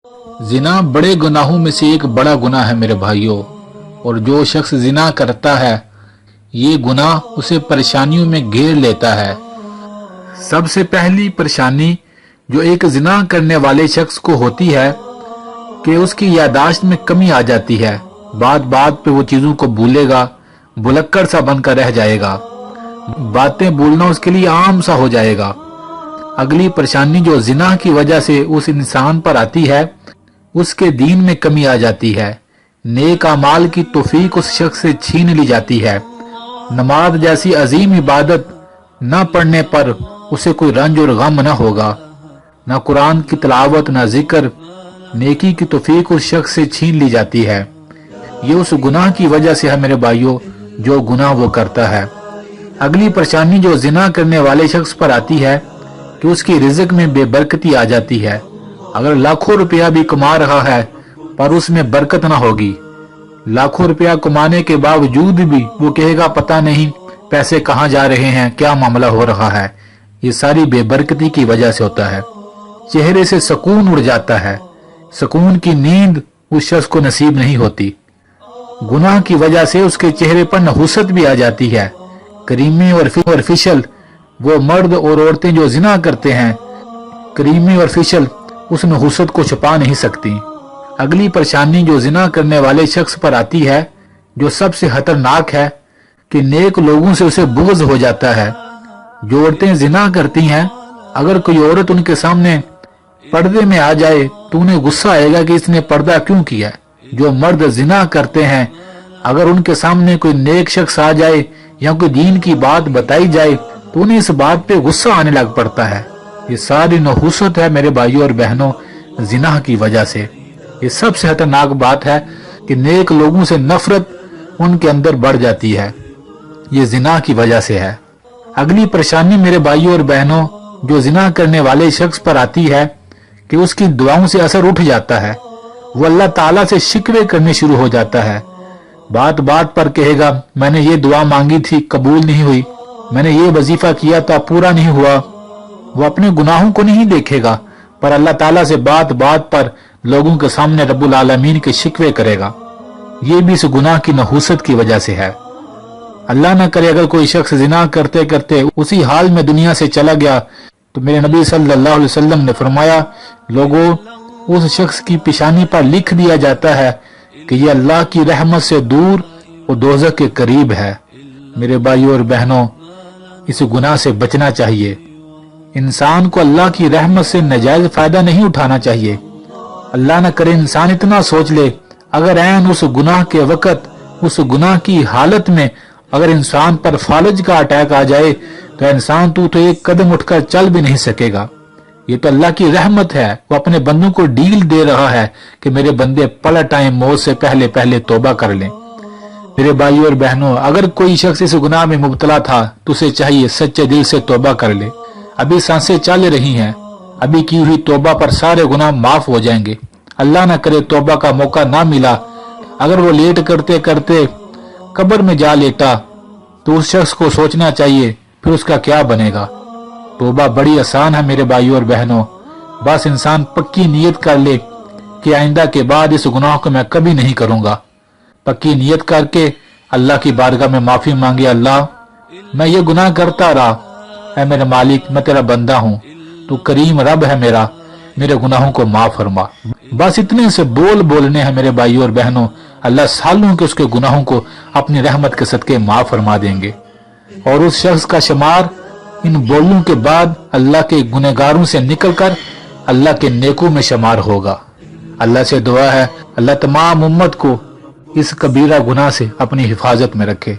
जिना बड़े गुनाहों में से एक बड़ा गुनाह है मेरे भाइयों, और जो शख्स जिना करता है ये गुनाह उसे परेशानियों में घेर लेता है। सबसे पहली परेशानी जो एक जिना करने वाले शख्स को होती है कि उसकी यादाश्त में कमी आ जाती है। बात बात पे वो चीजों को भूलेगा, भुलक्कड़ सा बनकर रह जाएगा, बातें भूलना उसके लिए आम सा हो जाएगा। अगली परेशानी जो जिना की वजह से उस इंसान पर आती है, उसके दीन में कमी आ जाती है। नेक अमाल की तौफीक उस शख्स से छीन ली जाती है। नमाज जैसी अजीम इबादत न पढ़ने पर उसे कोई रंज और गम न होगा, न कुरान की तिलावत न जिक्र, नेकी की तौफीक उस शख्स से छीन ली जाती है। ये उस गुनाह की वजह से है मेरे भाइयों, जो गुनाह वो करता है। अगली परेशानी जो जिना करने वाले शख्स पर आती है कि उसकी रिज़्क में बेबरकती आ जाती है। अगर लाखों रुपया भी कमा रहा है पर उसमें बरकत ना होगी। लाखों रुपया कमाने के बावजूद भी वो कहेगा पता नहीं पैसे कहाँ जा रहे हैं, क्या मामला हो रहा है। ये सारी बेबरकती की वजह से होता है। चेहरे से सुकून उड़ जाता है, सुकून की नींद उस शख्स को नसीब नहीं होती। गुनाह की वजह से उसके चेहरे पर नहुसत भी आ जाती है। करीमी और फिशल वो मर्द और औरतें जो जिना करते हैं, करीमी और फिशल उस नहुसत को छुपा नहीं सकती। अगली परेशानी जो जिना करने वाले शख्स पर आती है, जो सबसे खतरनाक है, कि नेक लोगों से उसे बुग़्ज़ हो जाता है। जो औरतें जिना करती हैं, अगर कोई औरत उनके सामने पर्दे में आ जाए तो उन्हें गुस्सा आएगा कि इसने पर्दा क्यों किया। जो मर्द जिना करते हैं, अगर उनके सामने कोई नेक शख्स आ जाए या कोई दीन की बात बताई जाए तो उन्हें इस बात पे गुस्सा आने लग पड़ता है। ये सारी नहुसत है मेरे भाइयों और बहनों, जिना की वजह से। ये सबसे खतरनाक बात है कि नेक लोगों से नफरत उनके अंदर बढ़ जाती है। ये जिना की वजह से है। अगली परेशानी मेरे भाइयों और बहनों जो जिना करने वाले शख्स पर आती है कि उसकी दुआओं से असर उठ जाता है। वो अल्लाह ताला से शिकवे करने शुरू हो जाता है। बात बात पर कहेगा मैंने ये दुआ मांगी थी, कबूल नहीं हुई, मैंने ये वजीफा किया था, पूरा नहीं हुआ। वो अपने गुनाहों को नहीं देखेगा पर अल्लाह ताला से बात बात पर लोगों के सामने रब्बुल आलमीन के शिकवे करेगा। ये भी इस गुनाह की नहुसत की वजह से है। अल्लाह न करे अगर कोई शख्स जिना करते करते उसी हाल में दुनिया से चला गया तो मेरे नबी सल्लल्लाहु अलैहि वसल्लम ने फरमाया, लोगों उस शख्स की पेशानी पर लिख दिया जाता है कि ये अल्लाह की रहमत से दूर और दोज़ख के करीब है। मेरे भाइयों और बहनों, इस गुनाह से बचना चाहिए। इंसान को अल्लाह की रहमत से नाजायज फायदा नहीं उठाना चाहिए। अल्लाह न करे इंसान इतना सोच ले, अगर ऐन उस गुनाह के वक़्त, उस गुनाह की हालत में अगर इंसान पर फालज का अटैक आ जाए तो इंसान तो एक कदम उठकर चल भी नहीं सकेगा। ये तो अल्लाह की रहमत है, वो अपने बंदों को डील दे रहा है कि मेरे बंदे पलट आए, मौत से पहले पहले तौबा कर लें। मेरे भाइयों और बहनों, अगर कोई शख्स इस गुनाह में मुब्तला था तो उसे चाहिए सच्चे दिल से तौबा कर ले। अभी सांसें चल रही हैं, अभी की हुई तौबा पर सारे गुनाह माफ हो जाएंगे। अल्लाह ना करे तौबा का मौका ना मिला, अगर वो लेट करते करते कब्र में जा लेटा तो उस शख्स को सोचना चाहिए फिर उसका क्या बनेगा। तौबा बड़ी आसान है मेरे भाइयों और बहनों। बस इंसान पक्की नियत कर ले कि आइंदा के बाद इस गुनाह को मैं कभी नहीं करूंगा। पक्की नियत करके अल्लाह की बारगाह में माफी मांगे, अल्लाह मैं ये गुनाह करता रहा, ऐ मेरे मालिक मैं तेरा बंदा हूँ, तू करीम रब है मेरा, मेरे गुनाहों को माफ फरमा। बस इतने से बोल बोलने हैं मेरे भाइयों और बहनों, अल्लाह सालों के उसके गुनाहों को अपनी रहमत के सदके माफ फरमा देंगे। और उस शख्स का शुमार इन बोलों के बाद अल्लाह के गुनहगारों से निकलकर अल्लाह के नेकों में शुमार होगा। अल्लाह से दुआ है अल्लाह तमाम उम्मत को इस कबीरा गुनाह से अपनी हिफाजत में रखे।